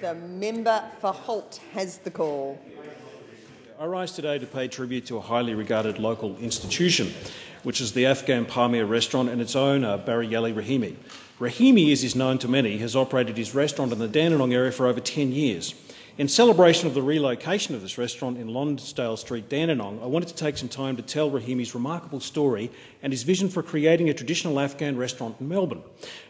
The member for Holt has the call. I rise today to pay tribute to a highly regarded local institution, which is the Afghan Pamir restaurant and its owner, Baryalai Rahimi. Rahimi, as is known to many, has operated his restaurant in the Dandenong area for over 10 years. In celebration of the relocation of this restaurant in Lonsdale Street, Dandenong, I wanted to take some time to tell Rahimi's remarkable story and his vision for creating a traditional Afghan restaurant in Melbourne.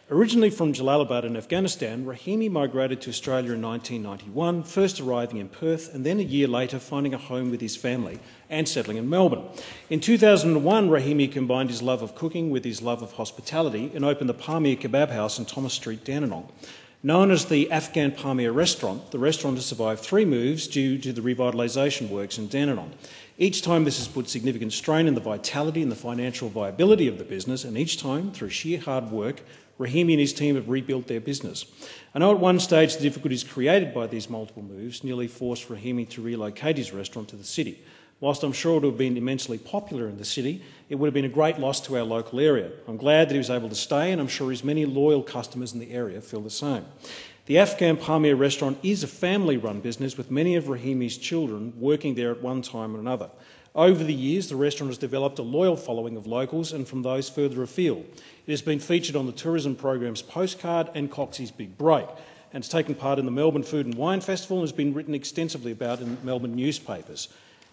Originally from Jalalabad in Afghanistan, Rahimi migrated to Australia in 1991, first arriving in Perth and then a year later finding a home with his family and settling in Melbourne. In 2001, Rahimi combined his love of cooking with his love of hospitality and opened the Pamir Kebab House in Thomas Street, Dandenong. Known as the Afghan Pamir restaurant, the restaurant has survived 3 moves due to the revitalisation works in Dandenong. Each time this has put significant strain on the vitality and the financial viability of the business, and each time, through sheer hard work, Rahimi and his team have rebuilt their business. I know at one stage the difficulties created by these multiple moves nearly forced Rahimi to relocate his restaurant to the city. Whilst I'm sure it would have been immensely popular in the city, it would have been a great loss to our local area. I'm glad that he was able to stay, and I'm sure his many loyal customers in the area feel the same. The Afghan Pamir restaurant is a family-run business with many of Rahimi's children working there at one time or another. Over the years, the restaurant has developed a loyal following of locals and from those further afield. It has been featured on the tourism program's Postcard and Coxie's Big Break, and has taken part in the Melbourne Food and Wine Festival and has been written extensively about in Melbourne newspapers.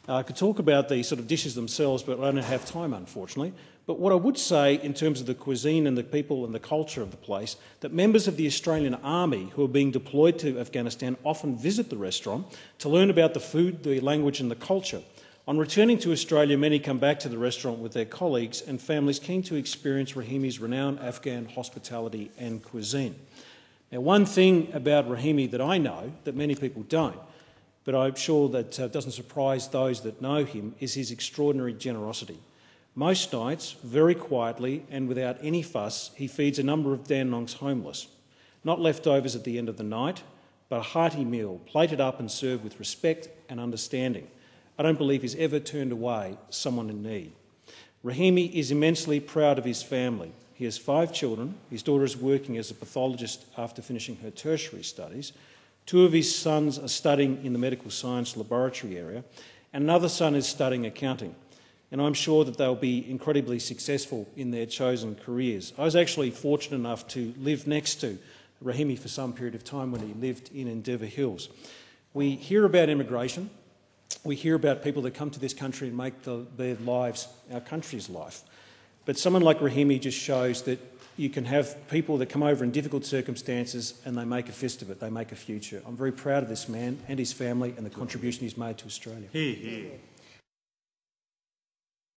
I could talk about the sort of dishes themselves, but I don't have time, unfortunately. But what I would say in terms of the cuisine and the people and the culture of the place, that members of the Australian Army who are being deployed to Afghanistan often visit the restaurant to learn about the food, the language and the culture. On returning to Australia, many come back to the restaurant with their colleagues and families keen to experience Rahimi's renowned Afghan hospitality and cuisine. Now, one thing about Rahimi that I know that many people don't, but I'm sure that doesn't surprise those that know him, is his extraordinary generosity. Most nights, very quietly and without any fuss, he feeds a number of Dandenong's homeless. Not leftovers at the end of the night, but a hearty meal, plated up and served with respect and understanding. I don't believe he's ever turned away someone in need. Rahimi is immensely proud of his family. He has 5 children. His daughter is working as a pathologist after finishing her tertiary studies. 2 of his sons are studying in the medical science laboratory area, and another son is studying accounting. And I'm sure that they'll be incredibly successful in their chosen careers. I was actually fortunate enough to live next to Rahimi for some period of time when he lived in Endeavour Hills. We hear about immigration. We hear about people that come to this country and make their lives our country's life. But someone like Rahimi just shows that you can have people that come over in difficult circumstances and they make a fist of it, they make a future. I'm very proud of this man and his family and the contribution he's made to Australia. Hear, hear.